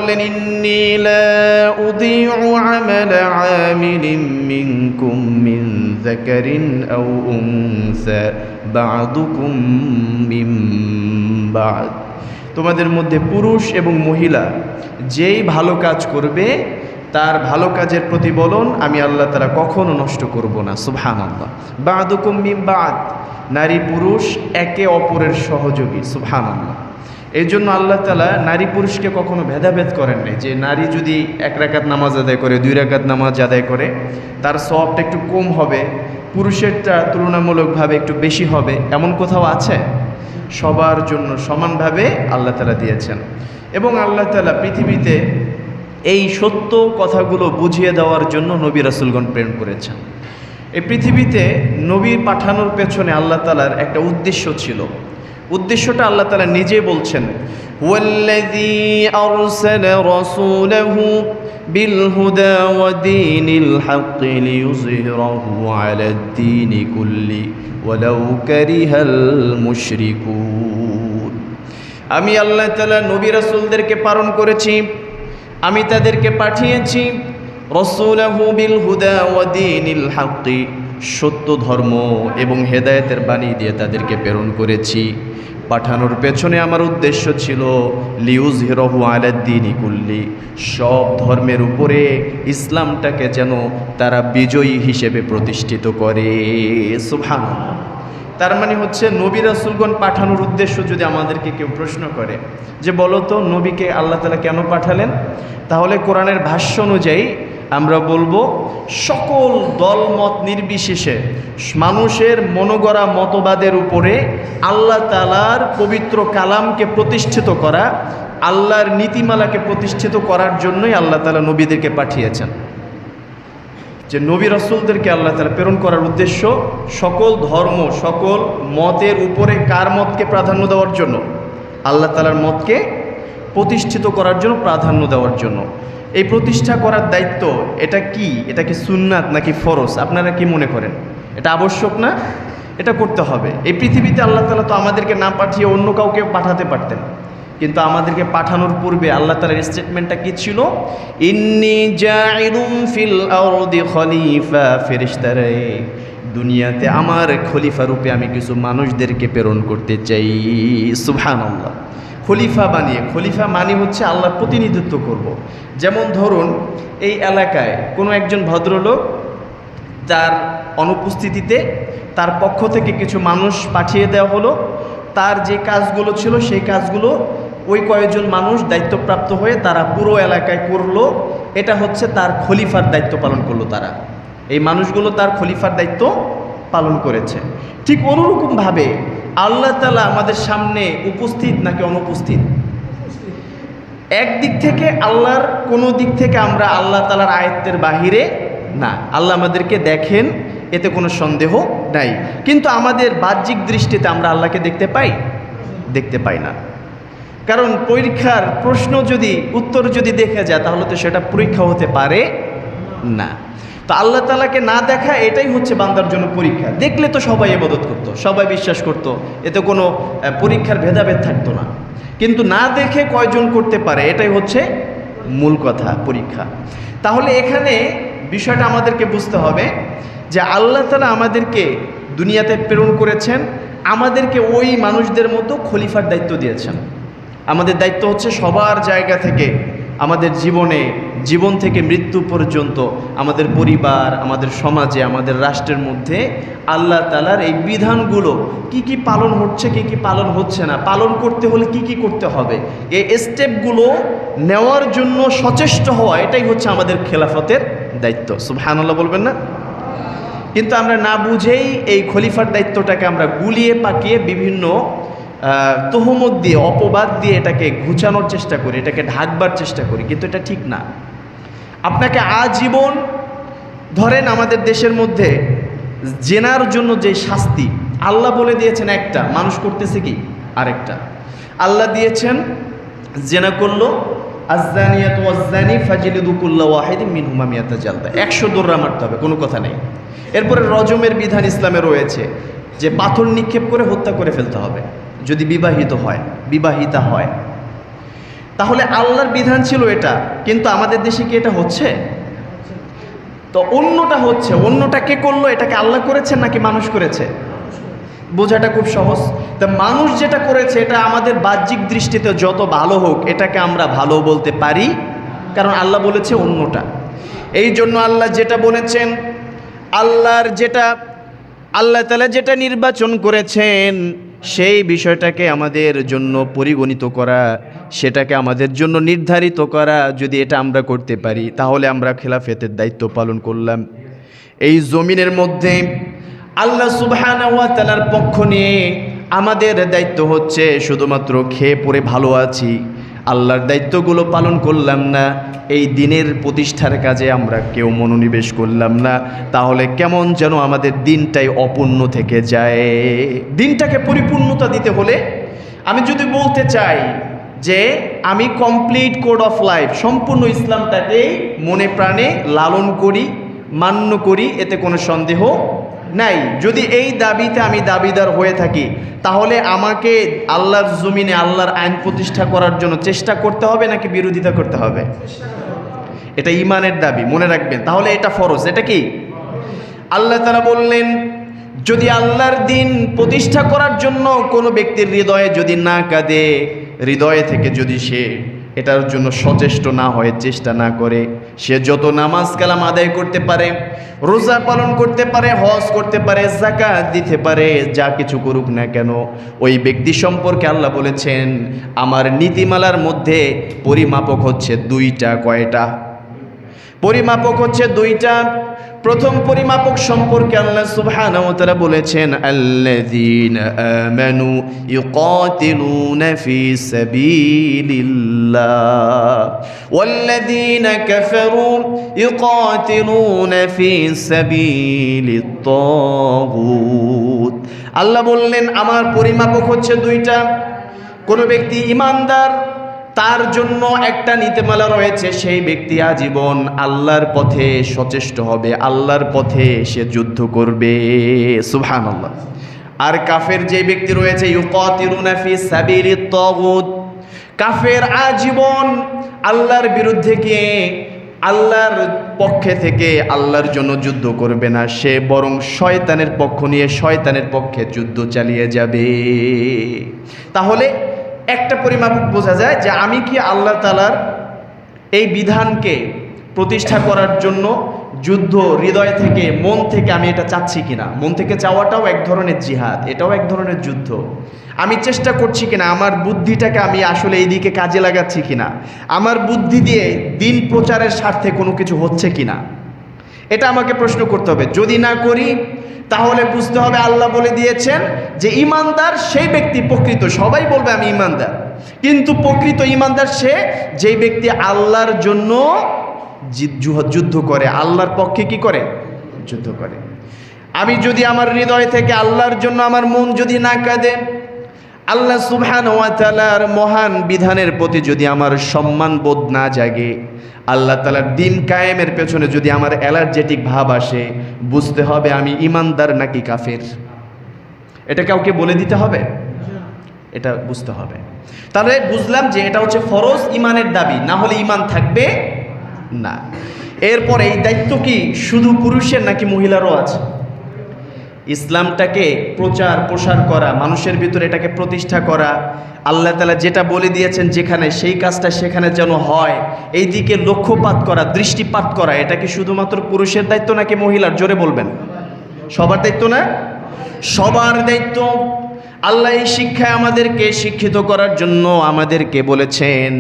বললেন ইন্নী লা উযীউ আমালা আমিলিন মিনকুম মিন যাকারিন আও উনসা বা'দুকুম মিন বা'দ, তোমাদের মধ্যে পুরুষ এবং মহিলা যেই ভালো কাজ করবে তার ভালো কাজের প্রতিফলন আমি আল্লাহ তাআলা কখনো নষ্ট করব না। সুবহানাল্লাহ। বা'দুকুম মিন বা'দ, নারী পুরুষ একে অপরের সহযোগী। সুবহানাল্লাহ। এই জন্য আল্লাহ তাআলা নারী পুরুষকে কখনো ভেদাভেদ করেন নাই, যে নারী যদি 1 রাকাত নামাজ আদায় করে 2 রাকাত নামাজ আদায় করে তার সওয়াবটা একটু কম হবে, পুরুষেরটা তুলনামূলকভাবে একটু বেশি হবে, এমন কোথাও আছে? সবার জন্য সমানভাবে আল্লাহ তাআলা দিয়েছেন। এবং আল্লাহ তাআলা পৃথিবীতে এই সত্য কথাগুলো বুঝিয়ে দেওয়ার জন্য নবী রাসূলগণ প্রেরণ করেছেন। এই পৃথিবীতে নবী পাঠানোর পেছনে আল্লাহ তাআলার একটা উদ্দেশ্য ছিল। উদ্দেশ্যটা আল্লাহ তাআলা নিজেই বলছেন, ওয়াল্লাযী আরসালা রাসূলাহু বিল হুদা ওয়া দীনিল হাক্কি লিইয়ুযহিরাহু আলাদ দীনি কুল্লি ওয়ালাউ কারিহাল মুশরিকুন। আমি আল্লাহ তাআলা নবী রাসূলদেরকে প্রেরণ করেছি, আমি তাদেরকে পাঠিয়েছি রাসূলাহু বিল হুদা ওয়া দীনিল হাক্কি, সত্য ধর্ম এবং হেদায়েতের বাণী দিয়ে তাদেরকে প্রেরণ করেছি। পাঠানোর পেছনে আমার উদ্দেশ্য ছিল লিইয়ুযহিরাহু আলাদ দীনি কুল্লি, সব ধর্মের উপরে ইসলামটাকে যেন তারা বিজয়ী হিসেবে প্রতিষ্ঠিত করে। সুবহানাল্লাহ। তার মানে হচ্ছে নবী রাসূলগণ পাঠানোর উদ্দেশ্য যদি আমাদেরকে কেউ প্রশ্ন করে যে বলো তো নবীকে আল্লাহ তাআলা কেন পাঠালেন, তাহলে কোরআনের ভাষ্য অনুযায়ী আমরা বলবো সকল দলমত নির্বিশেষে মানুষের মনোগড়া মতবাদের উপরে আল্লাহ তাআলার পবিত্র কালামকে প্রতিষ্ঠিত করা, আল্লাহর নীতিমালাকে প্রতিষ্ঠিত করার জন্যই আল্লাহ তাআলা নবীদেরকে পাঠিয়েছেন। যে নবী রাসূলদেরকে আল্লাহ তাআলা প্রেরণ করার উদ্দেশ্য সকল ধর্ম সকল মতের উপরে কার মতকে প্রাধান্য দেওয়ার জন্য? আল্লাহ তাআলার মতকে প্রতিষ্ঠিত করার জন্য, প্রাধান্য দেওয়ার জন্য। এই প্রতিষ্ঠা করার দায়িত্ব এটা কি? এটা কি সুন্নাত নাকি ফরজ? আপনারা কি মনে করেন? এটা আবশ্যক না? এটা করতে হবে। এই পৃথিবীতে আল্লাহ তাআলা তো আমাদেরকে না পাঠিয়ে অন্য কাউকে পাঠাতে পারতেন, কিন্তু আমাদেরকে পাঠানোর পূর্বে আল্লাহ তাআলার স্টেটমেন্টটা কি ছিল? ইন্নী জাইলুম ফিল আরদি খলিফা, ফেরেশতারা দুনিয়াতে আমার খলিফা রূপে আমি কিছু মানুষদেরকে প্রেরণ করতে চাই। সুবহানাল্লাহ। খলিফা বানিয়ে, খলিফা মানে হচ্ছে আল্লাহর প্রতিনিধিত্ব করব। যেমন ধরুন এই এলাকায় কোনো একজন ভদ্রলোক, তার অনুপস্থিতিতে তার পক্ষ থেকে কিছু মানুষ পাঠিয়ে দেওয়া হলো, তার যে কাজগুলো ছিল সেই কাজগুলো ওই কয়েকজন মানুষ দায়িত্বপ্রাপ্ত হয়ে তারা পুরো এলাকায় করলো। এটা হচ্ছে তার খলিফার দায়িত্ব পালন করলো। তারা এই মানুষগুলো তার খলিফার দায়িত্ব পালন করেছে। ঠিক অনুরকমভাবে আল্লাহ তাআলা আমাদের সামনে উপস্থিত নাকি অনুপস্থিত? একদিক থেকে আল্লাহর কোনো দিক থেকে আমরা আল্লাহ তাআলার আয়াতের বাহিরে না, আল্লাহ আমাদেরকে দেখেন, এতে কোনো সন্দেহ নাই। কিন্তু আমাদের বাহ্যিক দৃষ্টিতে আমরা আল্লাহকে দেখতে পাই না। কারণ পরীক্ষার প্রশ্ন যদি উত্তর যদি দেখে যায় তাহলে তো সেটা পরীক্ষা হতে পারে না। তো আল্লাহ তাআলাকে না দেখা এটাই হচ্ছে বান্দার জন্য পরীক্ষা। দেখলে তো সবাই ইবাদত করতো, সবাই বিশ্বাস করতো, এতে কোনো পরীক্ষার ভেদাভেদ থাকতো না। কিন্তু না দেখে কয়জন করতে পারে, এটাই হচ্ছে মূল কথা, পরীক্ষা। তাহলে এখানে বিষয়টা আমাদেরকে বুঝতে হবে যে আল্লাহ তাআলা আমাদেরকে দুনিয়াতে প্রেরণ করেছেন, আমাদেরকে ওই মানুষদের মতো খলিফার দায়িত্ব দিয়েছেন। আমাদের দায়িত্ব হচ্ছে সবার জায়গা থেকে আমাদের জীবন থেকে মৃত্যু পর্যন্ত আমাদের পরিবার, আমাদের সমাজে, আমাদের রাষ্ট্রের মধ্যে আল্লাহ তাআলার এই বিধানগুলো কি কি পালন হচ্ছে, কি কি পালন হচ্ছে না, পালন করতে হলে কি কি করতে হবে, এই স্টেপগুলো নেওয়ার জন্য সচেষ্ট হওয়া, এটাই হচ্ছে আমাদের খেলাফতের দায়িত্ব। সুবহানাল্লাহ বলবেন না? কিন্তু আমরা না বুঝেই এই খলিফার দায়িত্বটাকে আমরা গুলিয়ে পাকিয়ে বিভিন্ন তহমত দিয়ে, অপবাদ দিয়ে এটাকে ঘুচানোর চেষ্টা করি, এটাকে ঢাকবার চেষ্টা করি, কিন্তু এটা ঠিক না। আপনাকে আজীবন ধরেন আমাদের দেশের মধ্যে জেনার জন্য যে শাস্তি আল্লাহ বলে দিয়েছেন একটা, মানুষ করতেছে কি আরেকটা। আল্লাহ দিয়েছেন জেনা করলো আয-যানিয়াতু ওয়াজ-যানি ফাজলিদু কুল্লা ওয়াহিদিন মিনহুমা মিয়াতা জালদা, 100 দোররা মারতে হবে, কোনো কথা নেই। এরপরে রজমের বিধান ইসলামে রয়েছে যে পাথর নিক্ষেপ করে হত্যা করে ফেলতে হবে যদি বিবাহিতা হয়। তাহলে আল্লাহর বিধান ছিল এটা, কিন্তু আমাদের দেশে কি এটা হচ্ছে? তো অন্যটা হচ্ছে। অন্যটা কে করলো? এটাকে আল্লাহ করেছেন নাকি মানুষ করেছে? বোঝাটা খুব সহজ। তা মানুষ যেটা করেছে এটা আমাদের বাহ্যিক দৃষ্টিতে যত ভালো হোক, এটাকে আমরা ভালো বলতে পারি, কারণ আল্লাহ বলেছে অন্যটা। এই জন্য আল্লাহ যেটা বলেছেন, আল্লাহ তাআলা যেটা নির্বাচন করেছেন, সেই বিষয়টাকে আমাদের জন্য পরিগণিত করা, সেটাকে আমাদের জন্য নির্ধারিত করা, যদি এটা আমরা করতে পারি তাহলে আমরা খেলাফতের দায়িত্ব পালন করলাম। এই জমিনের মধ্যে আল্লাহ সুবহানাহু ওয়া তাআলার পক্ষ নিয়ে আমাদের দায়িত্ব হচ্ছে শুধুমাত্র খেয়ে পরে ভালো আছি, আল্লাহর দায়িত্বগুলো পালন করলাম না, এই দিনের প্রতিষ্ঠার কাজে আমরা কেউ মনোনিবেশ করলাম না, তাহলে কেমন যেন আমাদের দিনটাই অপূর্ণ থেকে যায়। দিনটাকে পরিপূর্ণতা দিতে হলে আমি যদি বলতে চাই যে আমি কমপ্লিট কোড অফ লাইফ, সম্পূর্ণ ইসলামটাকেই মনে প্রাণে লালন করি, মান্য করি, এতে কোনো সন্দেহ নাই। যদি এই দাবিতে আমি দাবিদার হয়ে থাকি, তাহলে আমাকে আল্লাহর জমিনে আল্লাহর আইন প্রতিষ্ঠা করার জন্য চেষ্টা করতে হবে নাকি বিরোধিতা করতে হবে? এটা ঈমানের দাবি, মনে রাখবেন। তাহলে এটা ফরজ। এটা কি? আল্লাহ তাআলা বললেন, যদি আল্লাহর দিন প্রতিষ্ঠা করার জন্য কোনো ব্যক্তির হৃদয়ে যদি না কাঁদে, হৃদয়ে থেকে যদি সে এটার জন্য সচেষ্ট না হয়, চেষ্টা না করে, সে যত নামাজ কালাম আদায় করতে পারে, রোজা পালন করতে পারে, হজ করতে পারে, যাকাত দিতে পারে, যা কিছু করুক না কেন, ওই ব্যক্তি সম্পর্কে আল্লাহ বলেছেন আমার নীতিমালার মধ্যে পরিমাপক হচ্ছে দুইটা। কয়টা পরিমাপক? হচ্ছে দুইটা। প্রথম পরিমাপক সম্পর্কে আল্লাহ সুবহানাহু ওয়া তাআলা বলেছেন, আল্লাযীনা আমানু ইউকাতিলুনা ফি সাবিলিল্লাহ ওয়াল্লাযীনা কাফারু ইউকাতিলুনা ফি সাবিলিত তাগুত। আল্লাহ বললেন আমার পরিমাপক হচ্ছে দুইটা। কোন ব্যক্তি ঈমানদার, তার জন্য একটা নীতিমালা রয়েছে, সেই ব্যক্তি আজীবন আল্লাহর পথে সচেষ্ট হবে, আল্লাহর পথে সে যুদ্ধ করবে। সুবহানাল্লাহ। আর কাফের যে ব্যক্তি রয়েছে, ইউকাতিলুনা ফি সাবিলিত তাগুত, কাফের আজীবন আল্লাহর বিরুদ্ধে গিয়ে আল্লাহর পক্ষে থেকে আল্লাহর জন্য যুদ্ধ করবে না, সে বরং শয়তানের পক্ষ নিয়ে শয়তানের পক্ষে যুদ্ধ চালিয়ে যাবে। তাহলে একটা পরিমাপক বোঝা যায় যে আমি কি আল্লাহ তাআলার এই বিধানকে প্রতিষ্ঠা করার জন্য যুদ্ধ হৃদয় থেকে, মন থেকে আমি এটা চাচ্ছি কিনা। মন থেকে চাওয়াটাও এক ধরনের জিহাদ, এটাও এক ধরনের যুদ্ধ। আমি চেষ্টা করছি কিনা, আমার বুদ্ধিটাকে আমি আসলে এই দিকে কাজে লাগাচ্ছি কিনা, আমার বুদ্ধি দিয়ে দিন প্রচারের স্বার্থে কোনো কিছু হচ্ছে কিনা, এটা আমাকে প্রশ্ন করতে হবে। যদি না করি তাহলে বুঝতে হবে আল্লাহ বলে দিয়েছেন যে ঈমানদার সেই ব্যক্তি প্রকৃত, সবাই বলবে আমি ঈমানদার, কিন্তু প্রকৃত ঈমানদার সে যেই ব্যক্তি আল্লাহর জন্য যুদ্ধ করে, আল্লাহর পক্ষে কি করে? যুদ্ধ করে। আমি যদি আমার হৃদয় থেকে আল্লাহর জন্য আমার মন যদি না কাঁদে, আল্লাহ সুবহানাহু ওয়া তাআলার মহান বিধানের প্রতি যদি আমার সম্মান বোধ না জাগে, আল্লাহ তাআলার দিন কায়েমের পেছনে যদি আমার অ্যালার্জেটিক ভাব আসে, বুঝতে হবে আমি ঈমানদার নাকি কাফের। এটা কাউকে বলে দিতে হবে? এটা বুঝতে হবে। তাহলে বুঝলাম যে এটা হচ্ছে ফরজ ঈমানের দাবি, না হলে ঈমান থাকবে না। এরপরে এই দায়িত্ব কি শুধু পুরুষের নাকি মহিলারও আছে? ইসলামটাকে প্রচার প্রসার করা, মানুষের ভিতরে এটাকে প্রতিষ্ঠা করা, আল্লাহ তাআলা যেটা বলে দিয়েছেন যেখানে, সেই কাজটা সেখানে যেন হয়, এই দিকে লক্ষ্যপাত করা, দৃষ্টিপাত করা, এটা কি শুধুমাত্র পুরুষের দায়িত্ব নাকি মহিলার? জোরে বলবেন। সবার দায়িত্ব না? সবার দায়িত্ব। আল্লাহ এই শিক্ষায় আমাদেরকে শিক্ষিত করার জন্য আমাদেরকে বলেছেন